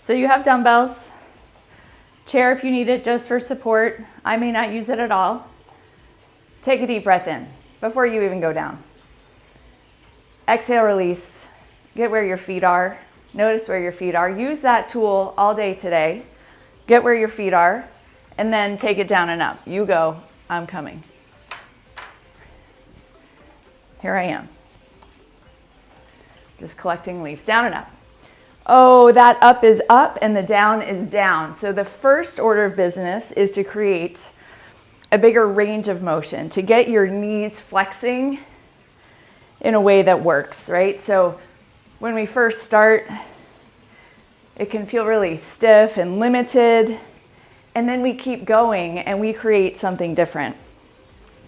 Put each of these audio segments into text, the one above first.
So you have dumbbells, chair if you need it just for support. I may not use it at all. Take a deep breath in before you even go down. Exhale, release. Get where your feet are. Notice where your feet are. Use that tool all day today. Get where your feet are, and then take it down and up. You go, I'm coming. Here I am. Just collecting leaves, down and up. Oh, that up is up and the down is down. So the first order of business is to create a bigger range of motion, to get your knees flexing in a way that works, right? So when we first start, it can feel really stiff and limited, and then we keep going and we create something different.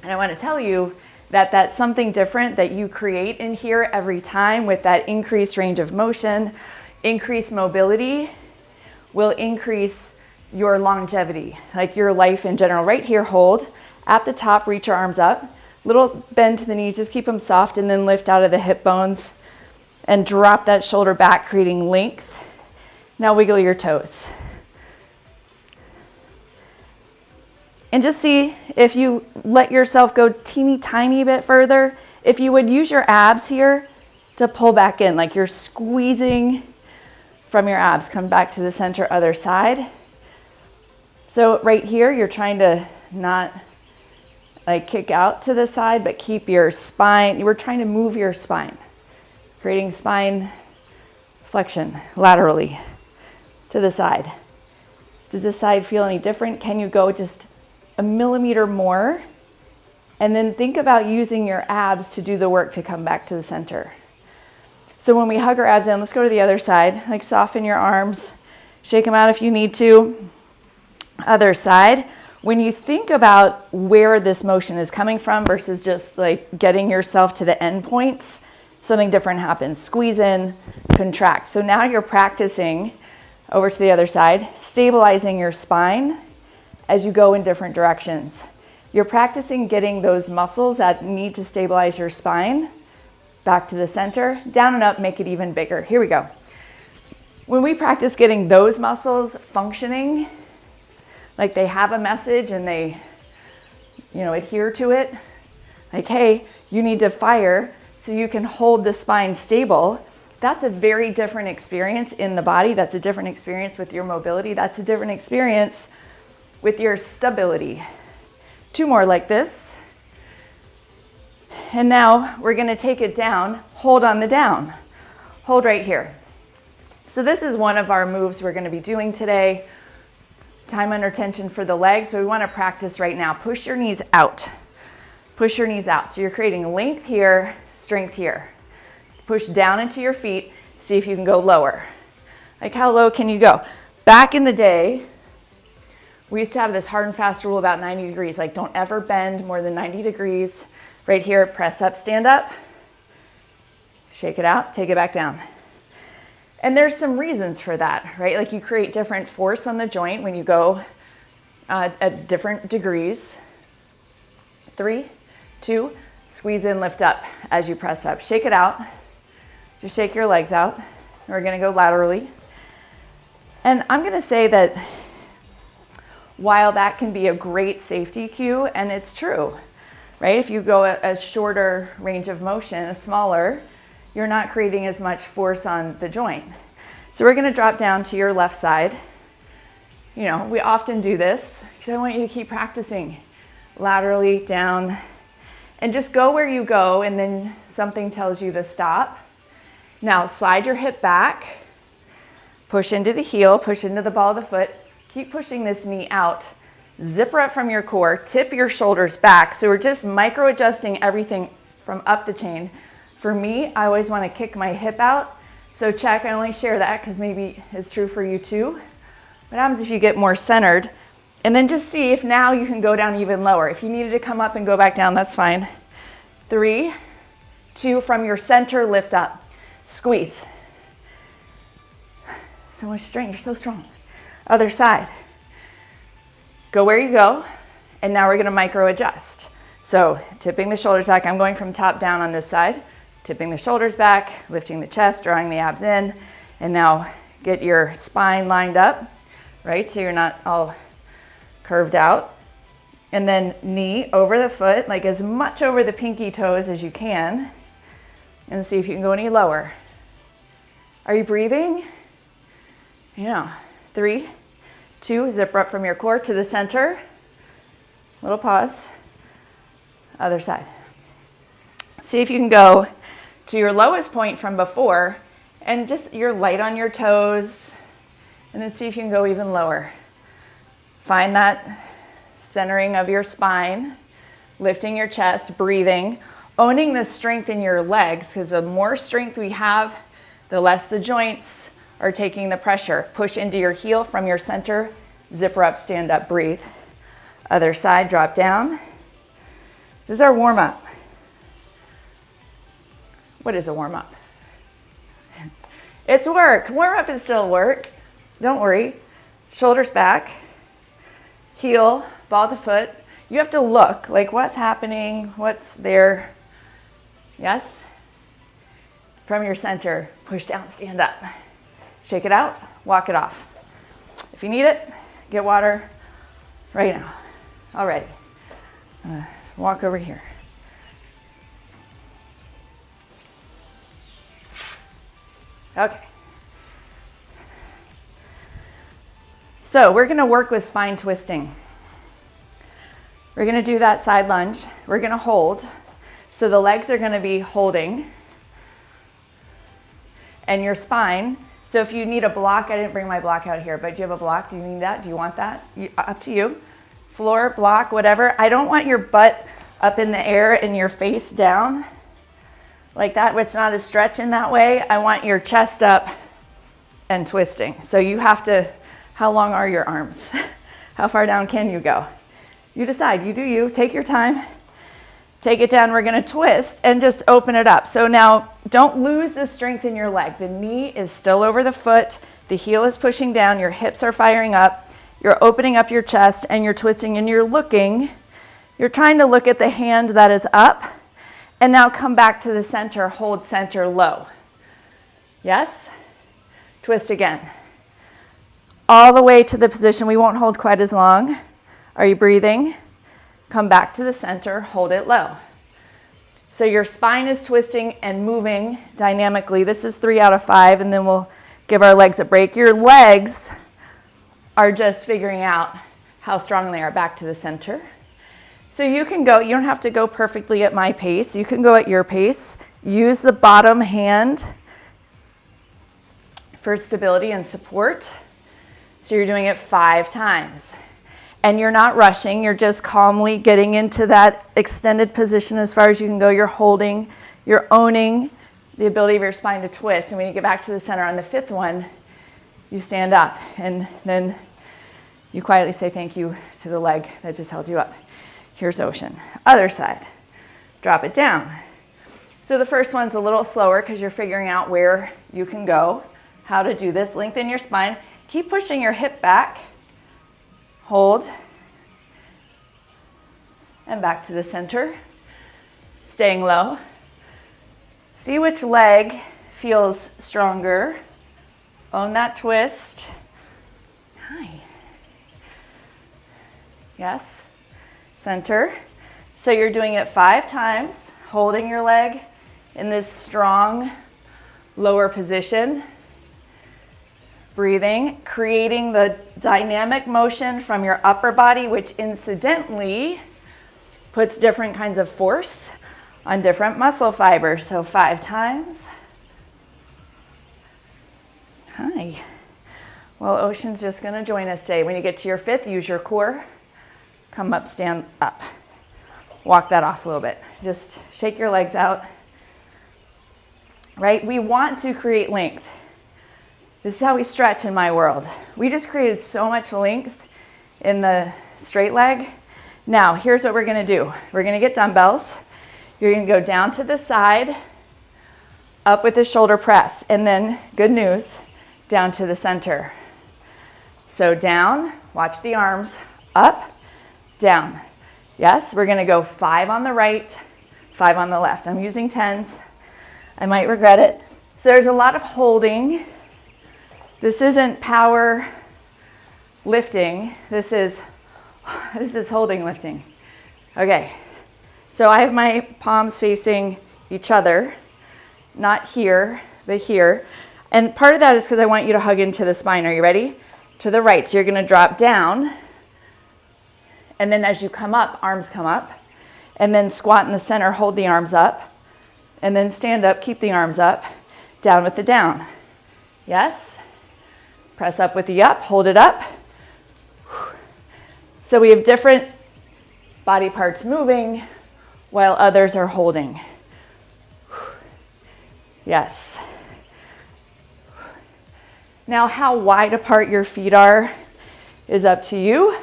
And I want to tell you that that's something different that you create in here every time with that increased range of motion, increased mobility, will increase your longevity, like your life in general. Right here, hold. At the top, reach your arms up. Little bend to the knees, just keep them soft, and then lift out of the hip bones and drop that shoulder back, creating length. Now wiggle your toes. And just see if you let yourself go teeny tiny bit further, if you would use your abs here to pull back in, like you're squeezing from your abs. Come back to the center, other side. So right here, you're trying to not like kick out to the side, but keep your spine. We're trying to move your spine, creating spine flexion laterally to the side. Does this side feel any different? Can you go just a millimeter more? And then think about using your abs to do the work to come back to the center. So when we hug our abs in, let's go to the other side. Like soften your arms, shake them out if you need to. Other side. When you think about where this motion is coming from versus just like getting yourself to the end points, something different happens. Squeeze in, contract. So now you're practicing over to the other side, stabilizing your spine as you go in different directions. You're practicing getting those muscles that need to stabilize your spine back to the center, down and up, make it even bigger. Here we go. When we practice getting those muscles functioning, like they have a message and they, adhere to it, like, hey, you need to fire so you can hold the spine stable. That's a very different experience in the body. That's a different experience with your mobility. That's a different experience with your stability. 2 more like this. And now we're going to take it down. Hold on the down. Hold right here. So this is one of our moves we're going to be doing today. Time under tension for the legs, but we want to practice right now. Push your knees out. Push your knees out. So you're creating length here, strength here. Push down into your feet. See if you can go lower. Like how low can you go? Back in the day, we used to have this hard and fast rule about 90 degrees. Like don't ever bend more than 90 degrees. Right here, press up, stand up. Shake it out, take it back down. And there's some reasons for that, right? Like you create different force on the joint when you go at different degrees. 3, 2, squeeze in, lift up as you press up. Shake it out. Just shake your legs out. We're gonna go laterally. And I'm gonna say that while that can be a great safety cue, and it's true, right? If you go a shorter range of motion, a smaller, you're not creating as much force on the joint. So we're gonna drop down to your left side. We often do this because I want you to keep practicing laterally down and just go where you go and then something tells you to stop. Now slide your hip back, push into the heel, push into the ball of the foot, keep pushing this knee out, zipper up from your core, tip your shoulders back. So we're just micro adjusting everything from up the chain. For me, I always want to kick my hip out. So check, I only share that because maybe it's true for you too. What happens if you get more centered? And then just see if now you can go down even lower. If you needed to come up and go back down, that's fine. 3, 2, from your center, lift up. Squeeze. So much strength, you're so strong. Other side. Go where you go, and now we're gonna micro adjust. So tipping the shoulders back, I'm going from top down on this side. Tipping the shoulders back, lifting the chest, drawing the abs in, and now get your spine lined up, right? So you're not all curved out. And then knee over the foot, like as much over the pinky toes as you can. And see if you can go any lower. Are you breathing? Yeah. 3, 2, zipper up from your core to the center. Little pause. Other side. See if you can go to your lowest point from before and just you're light on your toes. And then see if you can go even lower. Find that centering of your spine, lifting your chest, breathing, owning the strength in your legs, because the more strength we have, the less the joints are taking the pressure. Push into your heel from your center, zipper up, stand up, breathe. Other side, drop down. This is our warm-up. What is a warm-up? It's work. Warm-up is still work. Don't worry. Shoulders back. Heel, ball of the foot. You have to look, like what's happening, what's there. Yes? From your center, push down, stand up. Shake it out, walk it off. If you need it, get water right now. All right. Walk over here. Okay. So we're going to work with spine twisting. We're going to do that side lunge. We're going to hold. So the legs are going to be holding. And your spine. So if you need a block, I didn't bring my block out here, but do you have a block? Do you need that? Do you want that? Up to you. Floor, block, whatever. I don't want your butt up in the air and your face down like that. It's not a stretch in that way. I want your chest up and twisting. So you have to, how long are your arms? How far down can you go? You decide, you do you, take your time. Take it down, we're gonna twist and just open it up. So now don't lose the strength in your leg. The knee is still over the foot, the heel is pushing down, your hips are firing up, you're opening up your chest and you're twisting and you're looking. You're trying to look at the hand that is up and now come back to the center, hold center low. Yes? Twist again. All the way to the position, we won't hold quite as long. Are you breathing? Come back to the center, hold it low. So your spine is twisting and moving dynamically. This is 3 out of 5, and then we'll give our legs a break. Your legs are just figuring out how strong they are. Back to the center. So you can go, you don't have to go perfectly at my pace. You can go at your pace. Use the bottom hand for stability and support. So you're doing it 5 times. And you're not rushing, you're just calmly getting into that extended position as far as you can go. You're holding, you're owning the ability of your spine to twist. And when you get back to the center on the 5th one, you stand up. And then you quietly say thank you to the leg that just held you up. Here's ocean. Other side. Drop it down. So the first one's a little slower because you're figuring out where you can go, how to do this. Lengthen your spine. Keep pushing your hip back. Hold, and back to the center, staying low. See which leg feels stronger. Own that twist. Hi. Yes, center. So you're doing it 5 times, holding your leg in this strong lower position. Breathing, creating the dynamic motion from your upper body, which incidentally puts different kinds of force on different muscle fibers. So 5 times. Hi. Well, Ocean's just gonna join us today. When you get to your 5th, use your core. Come up, stand up. Walk that off a little bit. Just shake your legs out. Right? We want to create length. This is how we stretch in my world. We just created so much length in the straight leg. Now, here's what we're gonna do. We're gonna get dumbbells. You're gonna go down to the side, up with the shoulder press, and then, good news, down to the center. So down, watch the arms, up, down. Yes, we're gonna go 5 on the right, 5 on the left. I'm using 10s. I might regret it. So there's a lot of holding This isn't power lifting. This is holding lifting. Okay, so I have my palms facing each other, not here, but here. And part of that is because I want you to hug into the spine. Are you ready? To the right. So you're going to drop down. And then as you come up, arms come up. And then squat in the center, hold the arms up. And then stand up, keep the arms up. Down with the down. Yes? Press up with the up, hold it up. So we have different body parts moving while others are holding. Yes. Now how wide apart your feet are is up to you.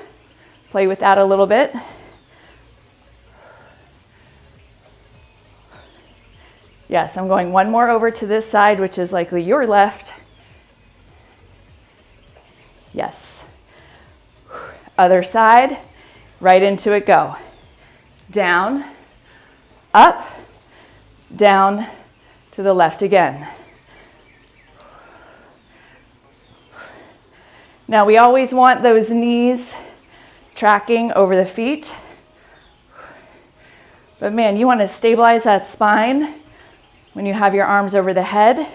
Play with that a little bit. Yes, I'm going one more over to this side, which is likely your left. Yes. Other side, right into it, go. Down, up, down, to the left again. Now we always want those knees tracking over the feet. But man, you want to stabilize that spine when you have your arms over the head.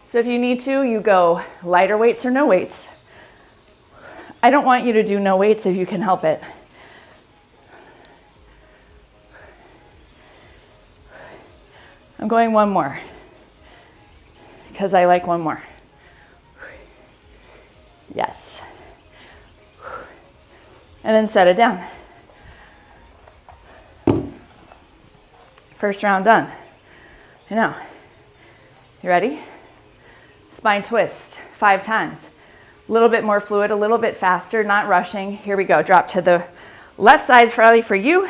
So if you need to, you go lighter weights or no weights. I don't want you to do no weights if you can help it. I'm going one more because I like one more. Yes. And then set it down. First round done. I know. You ready? Spine twist 5 times. A little bit more fluid, a little bit faster, not rushing. Here we go. Drop to the left side probably for you.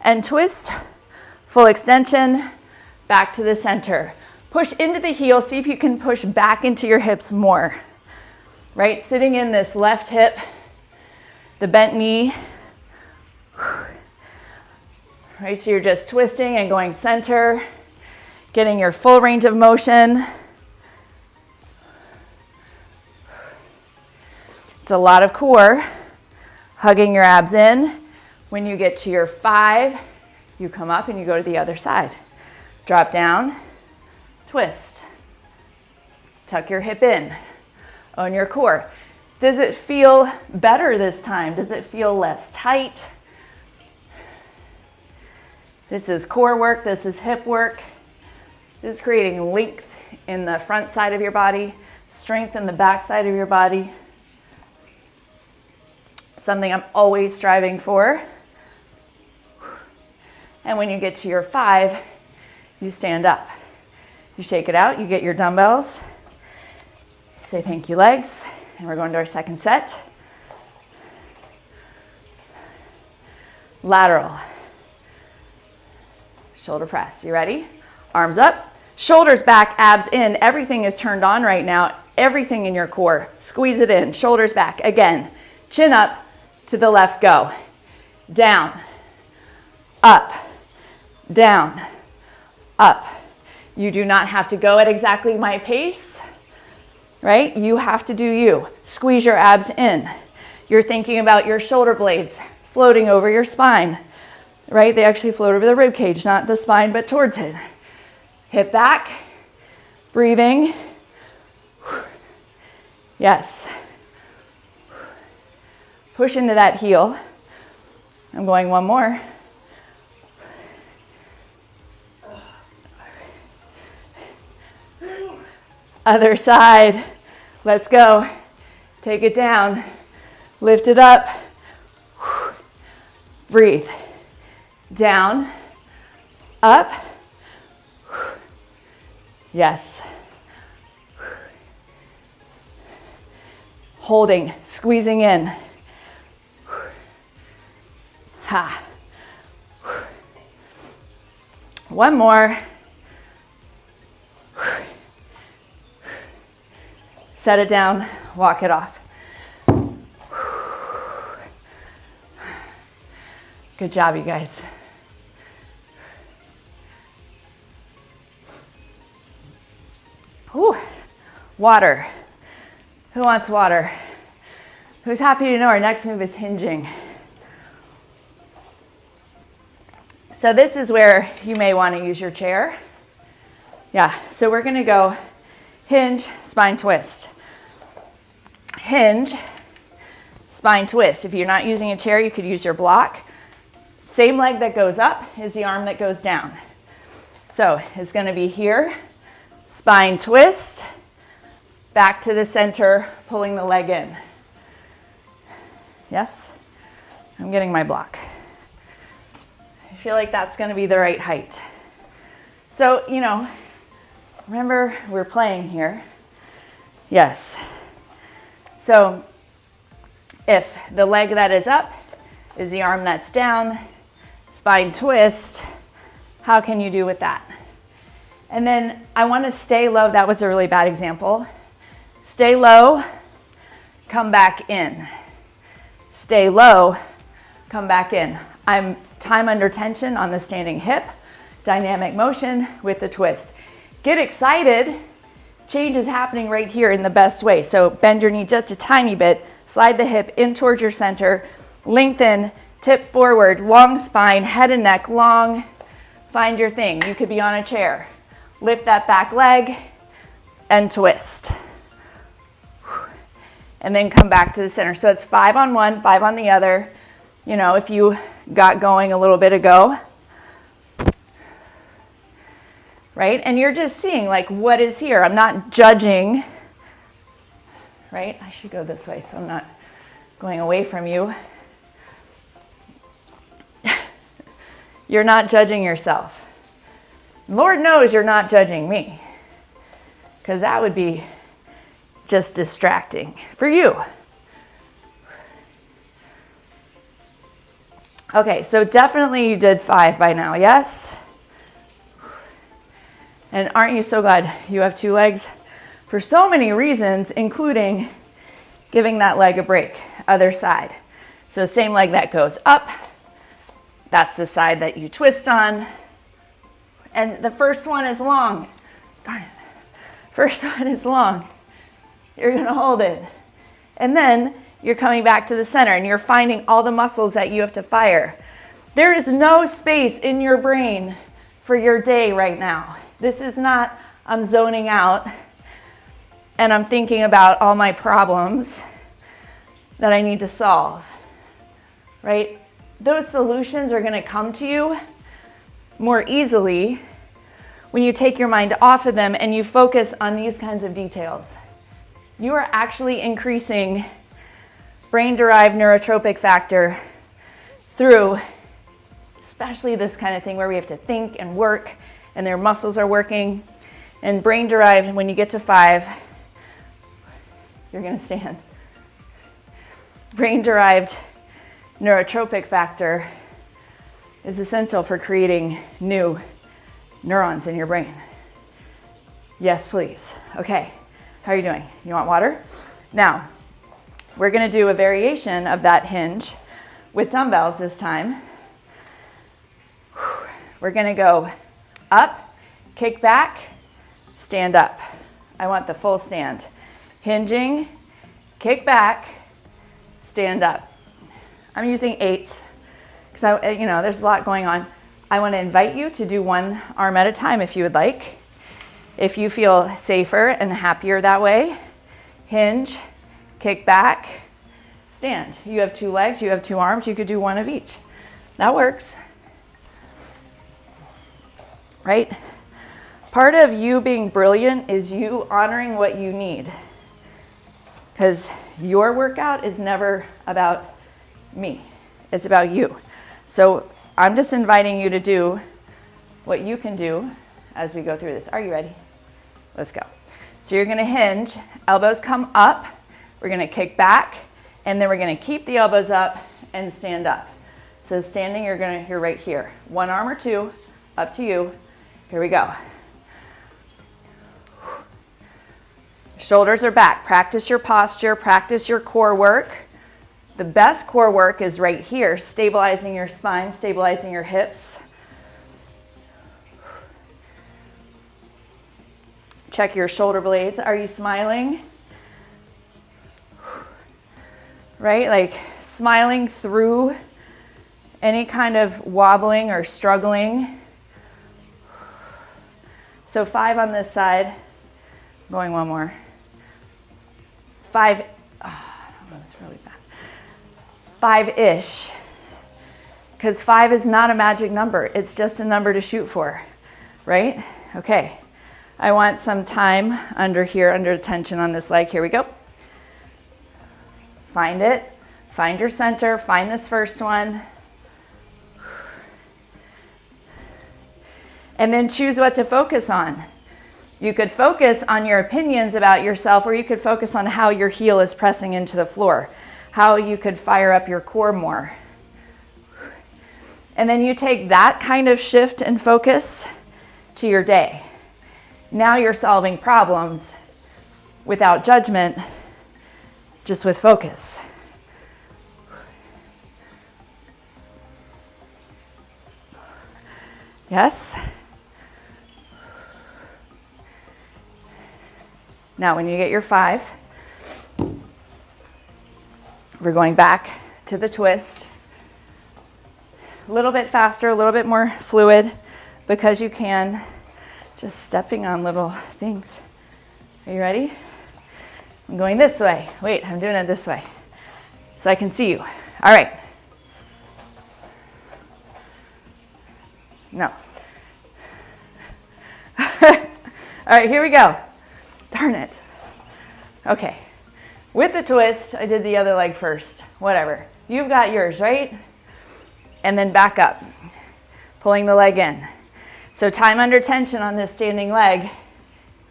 And twist. Full extension. Back to the center. Push into the heel. See if you can push back into your hips more. Right? Sitting in this left hip. The bent knee. Right? So you're just twisting and going center. Getting your full range of motion. It's a lot of core. Hugging your abs in. When you get to your 5, you come up and you go to the other side. Drop down, twist. Tuck your hip in. Own your core. Does it feel better this time? Does it feel less tight? This is core work. This is hip work. This is creating length in the front side of your body, strength in the back side of your body. Something I'm always striving for. And when you get to your 5, you stand up. You shake it out, you get your dumbbells. Say thank you, legs. And we're going to our second set. Lateral. Shoulder press. You ready? Arms up, shoulders back, abs in. Everything is turned on right now. Everything in your core. Squeeze it in. Shoulders back. Again. Chin up. To the left, go. Down. Up. Down. Up. You do not have to go at exactly my pace. Right? You have to do you. Squeeze your abs in. You're thinking about your shoulder blades floating over your spine. Right? They actually float over the rib cage, not the spine, but towards it. Hip back, breathing. Yes. Push into that heel. I'm going one more. Other side. Let's go. Take it down. Lift it up. Breathe. Down. Up. Yes. Holding, squeezing in. Ha. One more. Set it down, walk it off. Good job, you guys. Whew. Water. Who wants water? Who's happy to know our next move is hinging? So this is where you may want to use your chair. Yeah, so we're going to go hinge, spine twist. Hinge, spine twist. If you're not using a chair, you could use your block. Same leg that goes up is the arm that goes down. So it's going to be here, spine twist, back to the center, pulling the leg in. Yes? I'm getting my block. I feel like that's going to be the right height. So, remember we're playing here. Yes. So if the leg that is up is the arm that's down, spine twist, how can you do with that? And then I want to stay low. That was a really bad example. Stay low, come back in. Stay low, come back in. I'm time under tension on the standing hip, dynamic motion with the twist. Get excited. Change is happening right here in the best way. So bend your knee just a tiny bit, slide the hip in towards your center, lengthen, tip forward, long spine, head and neck long. Find your thing. You could be on a chair. Lift that back leg and twist. And then come back to the center. So it's 5 on one, 5 on the other. If you got going a little bit ago. Right? And you're just seeing what is here. I'm not judging, right? I should go this way so I'm not going away from you. You're not judging yourself. Lord knows you're not judging me, because that would be just distracting for you. Okay, so definitely you did 5 by now, yes? And aren't you so glad you have 2 legs? For so many reasons, including giving that leg a break. Other side. So same leg that goes up. That's the side that you twist on. And the first one is long. Darn it. First one is long. You're going to hold it. And then you're coming back to the center and you're finding all the muscles that you have to fire. There is no space in your brain for your day right now. This is not, I'm zoning out and I'm thinking about all my problems that I need to solve, right? Those solutions are going to come to you more easily when you take your mind off of them and you focus on these kinds of details. You are actually increasing brain-derived neurotropic factor through especially this kind of thing where we have to think and work and their muscles are working. And brain-derived, when you get to 5, you're going to stand. Brain-derived neurotropic factor is essential for creating new neurons in your brain. Yes, please. Okay, how are you doing? You want water? Now, we're going to do a variation of that hinge with dumbbells this time. We're going to go up, kick back, stand up. I want the full stand. Hinging, kick back, stand up. I'm using 8s because there's a lot going on. I want to invite you to do 1 arm at a time if you would like. If you feel safer and happier that way, hinge, kick back, stand. You have 2 legs, you have 2 arms, you could do 1 of each. That works. Right? Part of you being brilliant is you honoring what you need. Because your workout is never about me. It's about you. So I'm just inviting you to do what you can do as we go through this. Are you ready? Let's go. So you're going to hinge, elbows come up, we're going to kick back, and then we're going to keep the elbows up and stand up. So standing, you're right here. 1 arm or 2, up to you. Here we go. Shoulders are back. Practice your posture, practice your core work. The best core work is right here, stabilizing your spine, stabilizing your hips. Check your shoulder blades. Are you smiling? right? Like smiling through any kind of wobbling or struggling. So 5 on this side, going one more. 5, that was really bad. 5-ish, because 5 is not a magic number. It's just a number to shoot for, right? Okay, I want some time under here, under tension on this leg. Here we go. Find it, find your center, find this first one. And then choose what to focus on. You could focus on your opinions about yourself, or you could focus on how your heel is pressing into the floor, how you could fire up your core more. And then you take that kind of shift and focus to your day. Now you're solving problems without judgment, just with focus. Yes? Now, when you get your 5, we're going back to the twist. A little bit faster, a little bit more fluid, because you can. Just stepping on little things. Are you ready? I'm going this way. Wait, I'm doing it this way, so I can see you. All right. No. All right, here we go. Darn it. Okay. With the twist, I did the other leg first. Whatever. You've got yours, right? And then back up, pulling the leg in. So time under tension on this standing leg.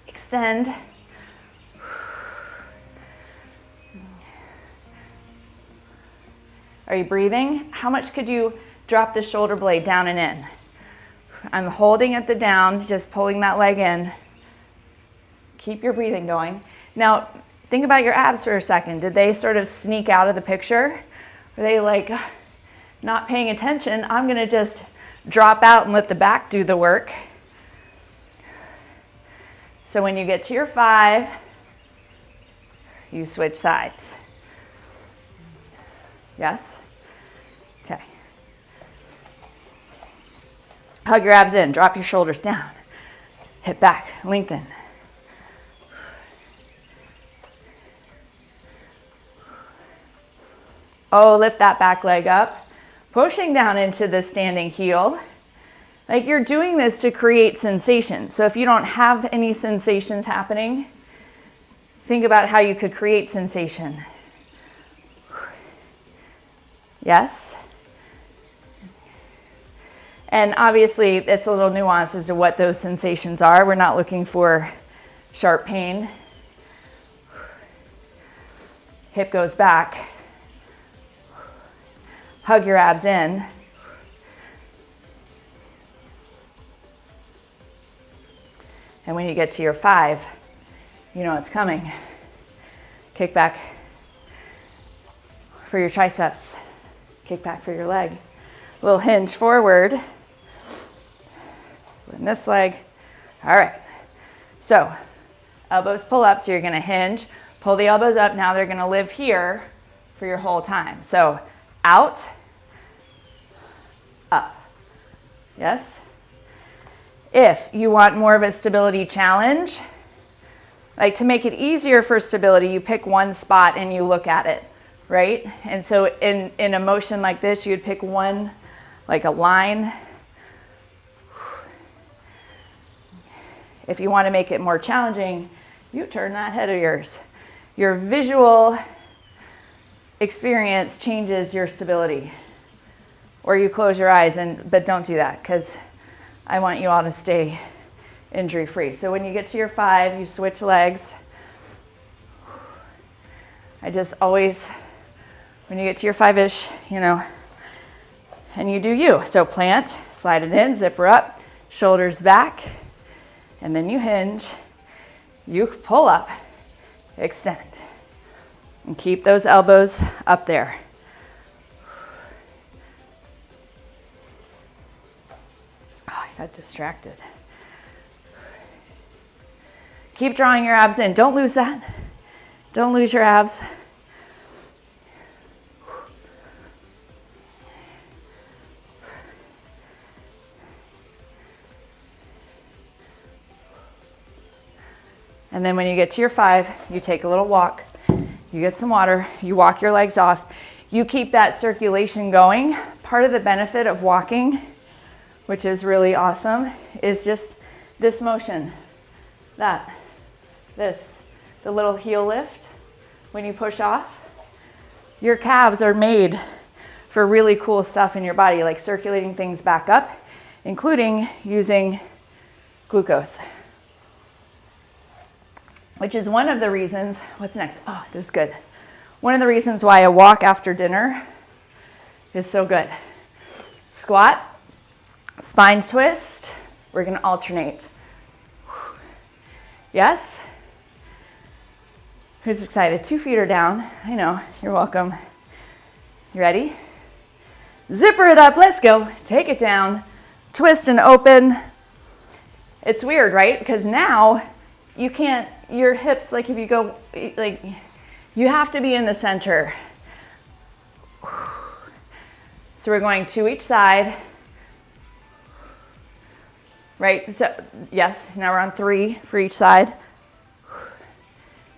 Extend. Are you breathing? How much could you drop the shoulder blade down and in? I'm holding at the down, just pulling that leg in. Keep your breathing going. Now, think about your abs for a second. Did they sort of sneak out of the picture? Were they like not paying attention? I'm going to just drop out and let the back do the work. So when you get to your 5, you switch sides. Yes? Okay. Hug your abs in, drop your shoulders down. Hip back, lengthen. Oh, lift that back leg up, pushing down into the standing heel. Like you're doing this to create sensation. So if you don't have any sensations happening, think about how you could create sensation. Yes? And obviously, it's a little nuanced as to what those sensations are. We're not looking for sharp pain. Hip goes back. Hug your abs in. And when you get to your 5, you know it's coming. Kick back for your triceps. Kick back for your leg. A little hinge forward. In this leg. All right. So elbows pull up, so you're going to hinge. Pull the elbows up. Now they're going to live here for your whole time. So out, up. Yes? If you want more of a stability challenge, like to make it easier for stability, you pick one spot and you look at it, right? And so in a motion like this, you would pick one, like a line. If you want to make it more challenging, you turn that head of yours. Your visual experience changes your stability. Or you close your eyes, but don't do that, because I want you all to stay injury free. So when you get to your 5, you switch legs. I just always, when you get to your 5-ish, you know, and you do you. So plant, slide it in, zipper up, shoulders back, and then you hinge, you pull up, extend, and keep those elbows up there. Got distracted. Keep drawing your abs in. Don't lose that. Don't lose your abs. And then when you get to your 5, you take a little walk, you get some water, you walk your legs off, you keep that circulation going. Part of the benefit of walking, which is really awesome, is just this motion, this, the little heel lift when you push off. Your calves are made for really cool stuff in your body, like circulating things back up, including using glucose, which is one of the reasons, what's next? Oh, this is good. One of the reasons why a walk after dinner is so good. Squat, spine twist, we're gonna alternate. Yes? Who's excited? 2 feet are down. I know, you're welcome. You ready? Zipper it up, let's go. Take it down, twist and open. It's weird, right? Because now you can't, your hips, like if you go, like you have to be in the center. So we're going 2 each side. Right, so yes, now we're on 3 for each side.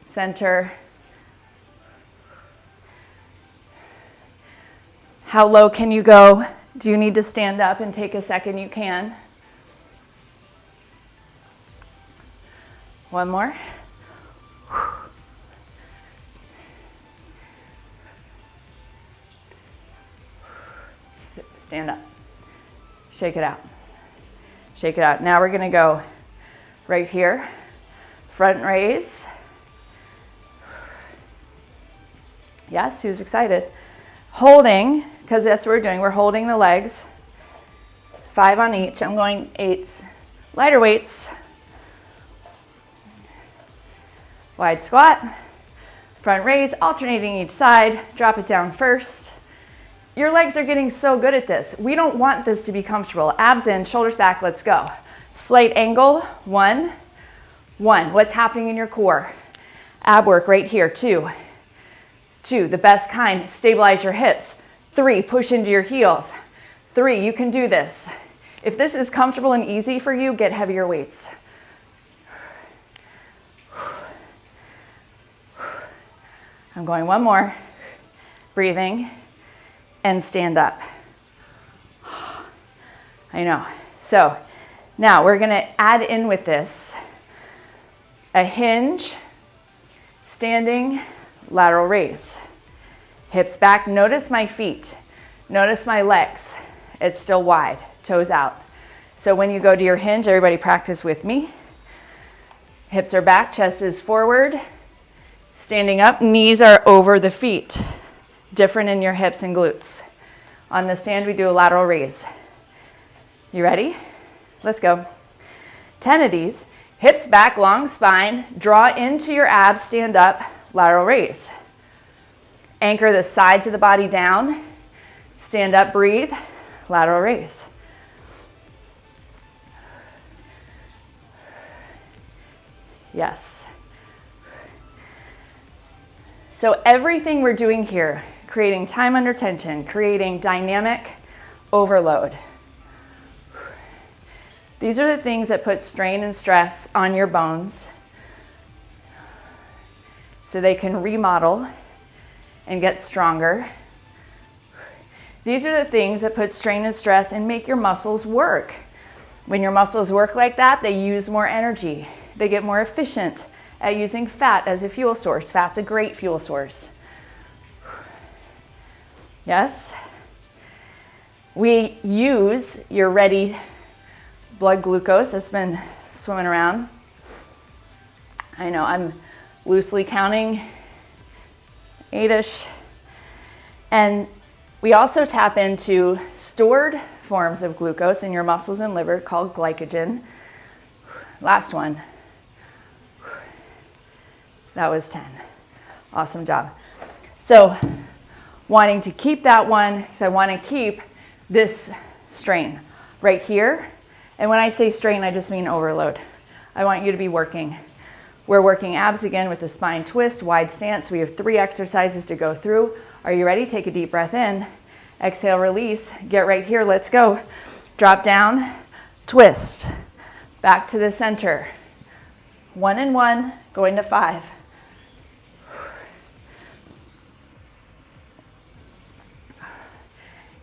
Center. How low can you go? Do you need to stand up and take a second? You can. One more. Stand up. Shake it out. Shake it out. Now we're going to go right here. Front raise. Yes, who's excited? Holding, because that's what we're doing. We're holding the legs. 5 on each. I'm going 8s. Lighter weights. Wide squat. Front raise, alternating each side. Drop it down first. Your legs are getting so good at this. We don't want this to be comfortable. Abs in, shoulders back, let's go. Slight angle, 1, 1. What's happening in your core? Ab work right here, 2, 2, the best kind. Stabilize your hips. 3, push into your heels. 3, you can do this. If this is comfortable and easy for you, get heavier weights. I'm going 1 more. Breathing. And stand up. I know. So now we're going to add in with this a hinge, standing, lateral raise. Hips back. Notice my feet. Notice my legs. It's still wide, toes out. So when you go to your hinge, everybody practice with me. Hips are back, chest is forward. Standing up, knees are over the feet. Different in your hips and glutes. On the stand, we do a lateral raise. You ready? Let's go. 10 of these. Hips back, long spine. Draw into your abs, stand up, lateral raise. Anchor the sides of the body down. Stand up, breathe, lateral raise. Yes. So everything we're doing here, creating time under tension, creating dynamic overload. These are the things that put strain and stress on your bones so they can remodel and get stronger. These are the things that put strain and stress and make your muscles work. When your muscles work like that, they use more energy. They get more efficient at using fat as a fuel source. Fat's a great fuel source. Yes? We use your ready blood glucose that's been swimming around. I know, I'm loosely counting 8-ish. And we also tap into stored forms of glucose in your muscles and liver called glycogen. Last one. That was 10. Awesome job. So wanting to keep that one, because I want to keep this strain right here. And when I say strain, I just mean overload. I want you to be working. We're working abs again with the spine twist, wide stance. We have 3 exercises to go through. Are you ready? Take a deep breath in. Exhale, release. Get right here. Let's go. Drop down, twist. Back to the center. 1 and 1, Going to 5.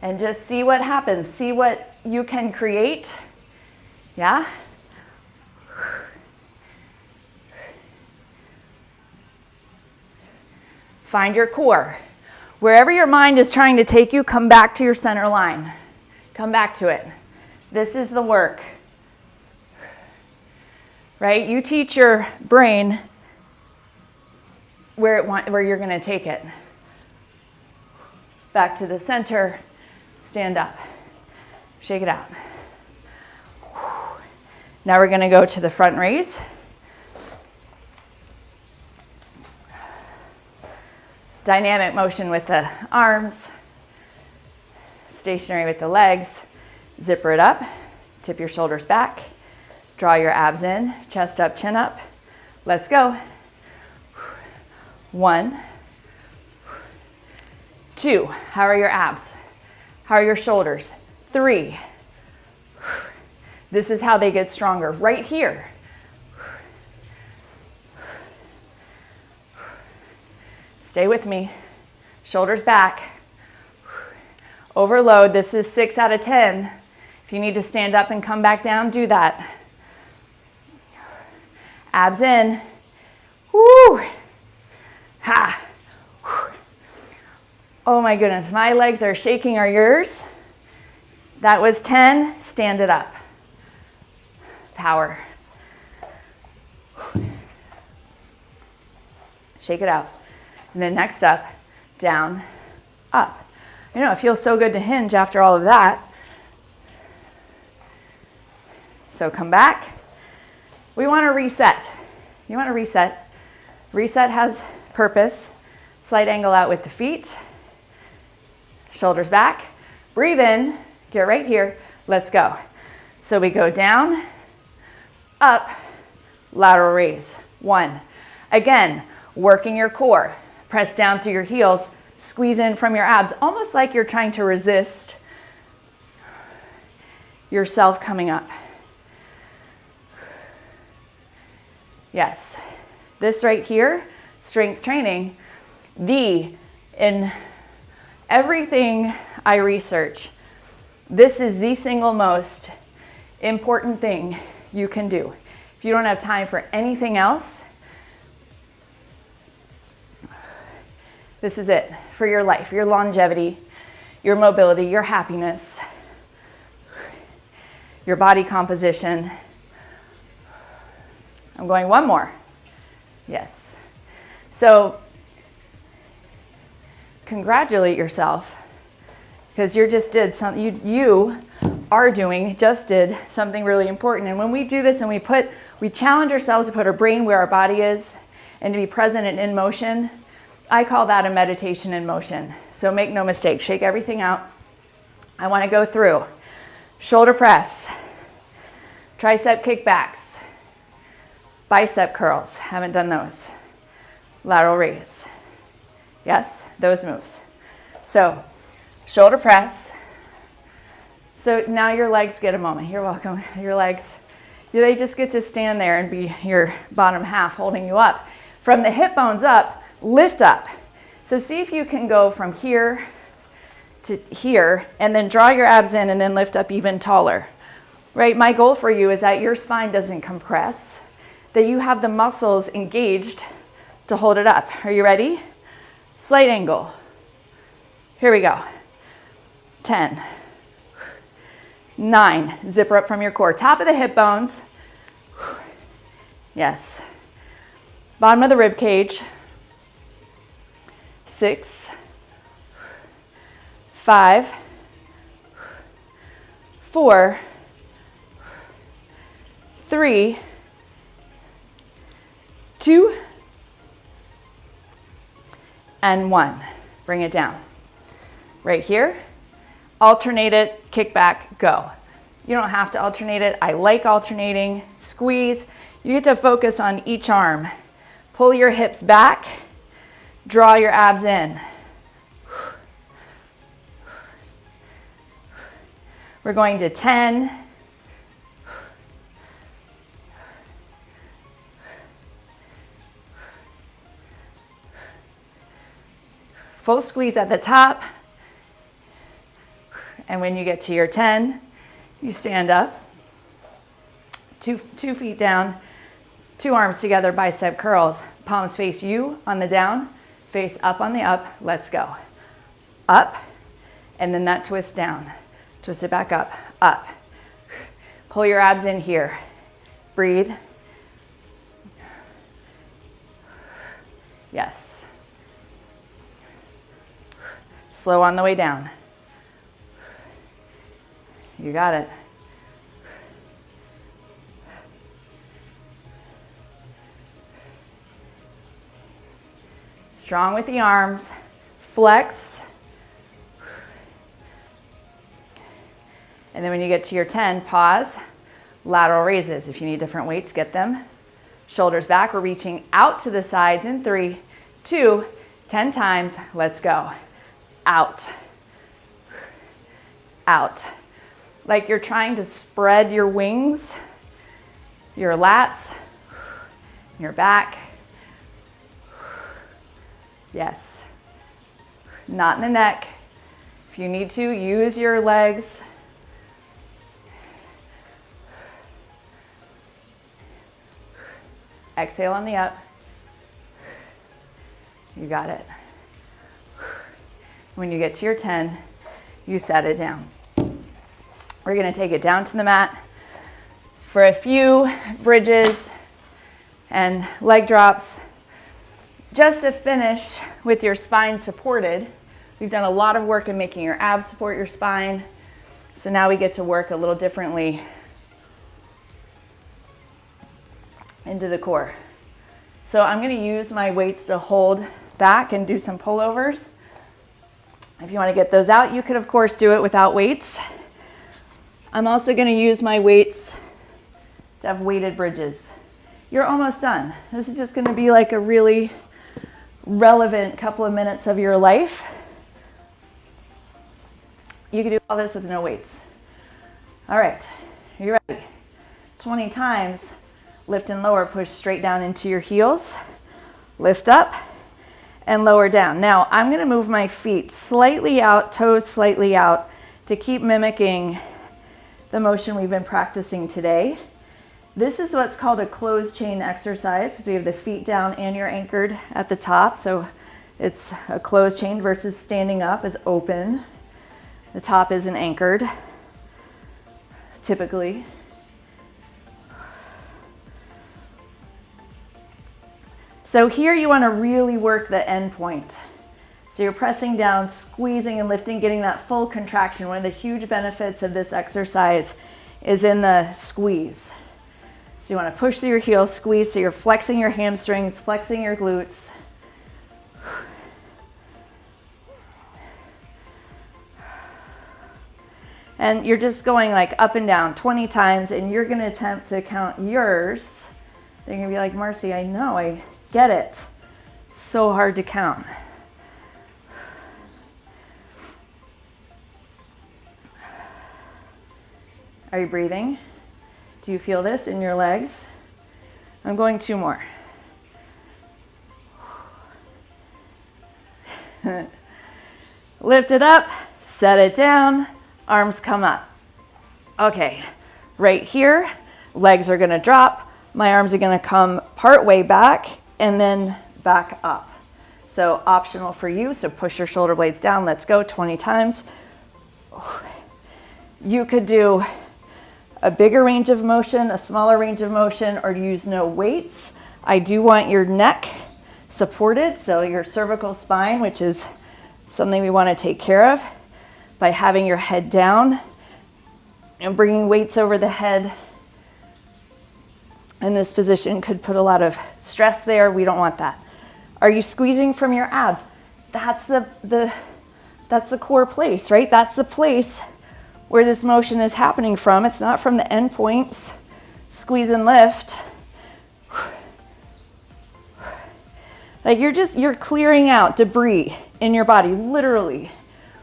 And just see what happens. See what you can create. Yeah? Find your core. Wherever your mind is trying to take you, come back to your center line. Come back to it. This is the work. Right? You teach your brain where you're going to take it. Back to the center. Stand up. Shake it out. Now we're going to go to the front raise. Dynamic motion with the arms. Stationary with the legs. Zipper it up. Tip your shoulders back. Draw your abs in. Chest up, chin up. Let's go. 1, 2. How are your abs? How are your shoulders? 3. This is how they get stronger. Right here. Stay with me. Shoulders back. Overload. This is 6 out of 10. If you need to stand up and come back down, do that. Abs in. Woo! Ha! Oh my goodness, my legs are shaking. Are yours? That was 10. Stand it up. Power. Shake it out. And then next up, down, up. You know, it feels so good to hinge after all of that. So come back. We want to reset. You want to reset. Reset has purpose. Slight angle out with the feet. Shoulders back. Breathe in. Get right here. Let's go. So we go down, up, lateral raise. 1. Again, working your core. Press down through your heels. Squeeze in from your abs, almost like you're trying to resist yourself coming up. Yes. This right here, strength training, in everything I research, this is the single most important thing you can do. If you don't have time for anything else, this is it for your life, your longevity, your mobility, your happiness, your body composition. I'm going one more. Yes. So congratulate yourself because you just did something, just did something really important. And when we do this and we challenge ourselves to put our brain where our body is and to be present and in motion, I call that a meditation in motion. So make no mistake, shake everything out. I want to go through shoulder press, tricep kickbacks, bicep curls, haven't done those. Lateral raise. Yes, those moves. So, shoulder press. So now your legs get a moment. You're welcome. Your legs, they just get to stand there and be your bottom half holding you up. From the hip bones up, lift up. So see if you can go from here to here and then draw your abs in and then lift up even taller. Right? My goal for you is that your spine doesn't compress, that you have the muscles engaged to hold it up. Are you ready? Slight angle. Here we go. 10, 9, zipper up from your core. Top of the hip bones. Yes. Bottom of the rib cage. 6, 5, 4, 3, 2, and 1. Bring it down. Right here. Alternate it, kick back, go. You don't have to alternate it. I like alternating. Squeeze. You get to focus on each arm. Pull your hips back. Draw your abs in. We're going to 10. Full squeeze at the top. And when you get to your 10, you stand up, two feet down, 2 arms together, bicep curls, palms face you on the down, face up on the up, let's go. Up, and then that twist down. Twist it back up, up. Pull your abs in here. Breathe. Yes. Slow on the way down. You got it. Strong with the arms. Flex. And then when you get to your 10, pause. Lateral raises. If you need different weights, get them. Shoulders back. We're reaching out to the sides in 3, 2, 10 times. Let's go. Out. Out. Like you're trying to spread your wings, your lats, your back. Yes. Not in the neck. If you need to, use your legs. Exhale on the up. You got it. When you get to your 10, you set it down. We're going to take it down to the mat for a few bridges and leg drops. Just to finish with your spine supported, we've done a lot of work in making your abs support your spine. So now we get to work a little differently into the core. So I'm going to use my weights to hold back and do some pullovers. If you want to get those out, you could of course do it without weights. I'm also going to use my weights to have weighted bridges. You're almost done. This is just going to be like a really relevant couple of minutes of your life. You can do all this with no weights. All right, are you ready? 20 times, lift and lower, push straight down into your heels, lift up and lower down. Now I'm going to move my feet slightly out, toes slightly out, to keep mimicking the motion we've been practicing today. This is what's called a closed chain exercise because we have the feet down and you're anchored at the top. So it's a closed chain versus standing up is open. The top isn't anchored, typically. So here you want to really work the end point. So you're pressing down, squeezing and lifting, getting that full contraction. One of the huge benefits of this exercise is in the squeeze. So you want to push through your heels, squeeze, so you're flexing your hamstrings, flexing your glutes. And you're just going like up and down 20 times, and you're going to attempt to count yours. They're going to be like, Marcy, I know, I get it. It's so hard to count. Are you breathing? Do you feel this in your legs? I'm going 2 more. Lift it up, set it down, arms come up. Okay, right here, legs are gonna drop, my arms are gonna come part way back and then back up. So optional for you, so push your shoulder blades down, let's go 20 times. You could do a bigger range of motion, a smaller range of motion, or use no weights. I do want your neck supported, so your cervical spine, which is something we want to take care of by having your head down and bringing weights over the head. In this position could put a lot of stress there. We don't want that. Are you squeezing from your abs? That's the core place, right? That's the place where this motion is happening from. It's not from the end points. Squeeze and lift. Like you're clearing out debris in your body, literally.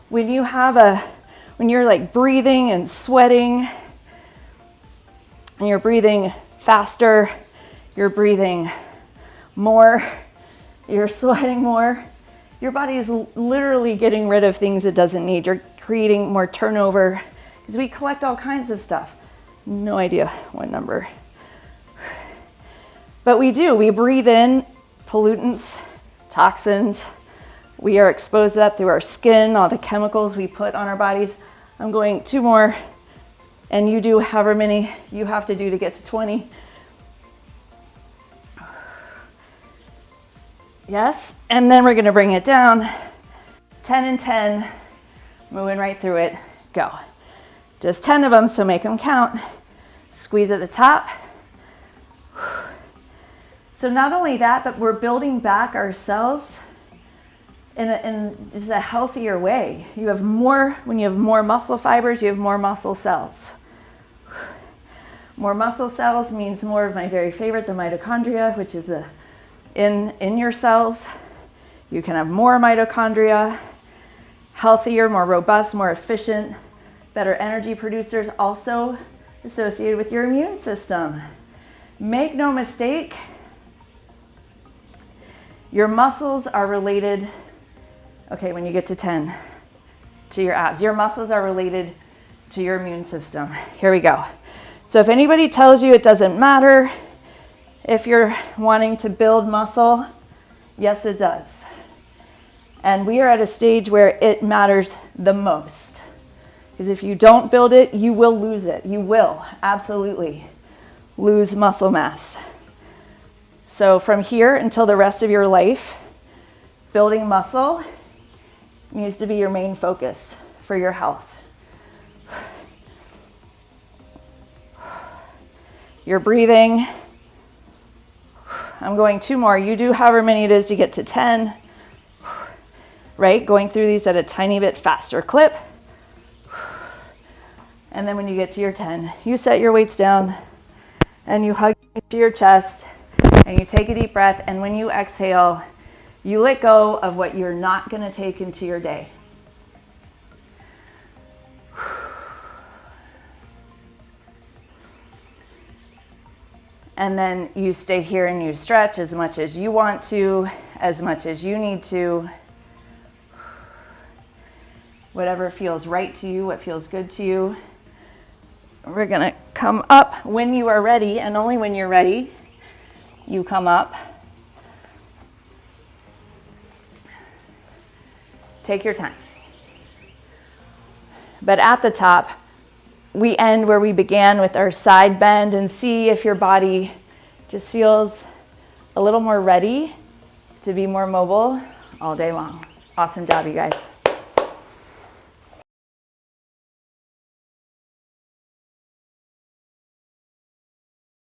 When you're like breathing and sweating, and you're breathing faster, you're breathing more, you're sweating more, Your body is literally getting rid of things it doesn't need. You're creating more turnover because we collect all kinds of stuff. No idea what number. But we do. We breathe in pollutants, toxins. We are exposed to that through our skin, all the chemicals we put on our bodies. I'm going 2 more, and you do however many you have to do to get to 20. Yes, and then we're gonna bring it down. 10 and 10, moving right through it, go. Just 10 of them, so make them count. Squeeze at the top. So not only that, but we're building back our cells in just a healthier way. You have more, when you have more muscle fibers, you have more muscle cells. More muscle cells means more of my very favorite, the mitochondria, which is in your cells. You can have more mitochondria, healthier, more robust, more efficient, better energy producers, also associated with your immune system. Make no mistake, your muscles are related, okay, when you get to 10, to your abs. Your muscles are related to your immune system. Here we go. So if anybody tells you it doesn't matter if you're wanting to build muscle, yes, it does. And we are at a stage where it matters the most. Because if you don't build it, you will lose it. You will absolutely lose muscle mass. So from here until the rest of your life, building muscle needs to be your main focus for your health. You're breathing. I'm going 2 more. You do however many it is to get to 10. Right? Going through these at a tiny bit faster clip. And then when you get to your 10, you set your weights down and you hug into your chest and you take a deep breath. And when you exhale, you let go of what you're not going to take into your day. And then you stay here and you stretch as much as you want to, as much as you need to. Whatever feels right to you, what feels good to you. We're gonna come up when you are ready, and only when you're ready, you come up. Take your time. But at the top, we end where we began with our side bend, and see if your body just feels a little more ready to be more mobile all day long. Awesome job, you guys.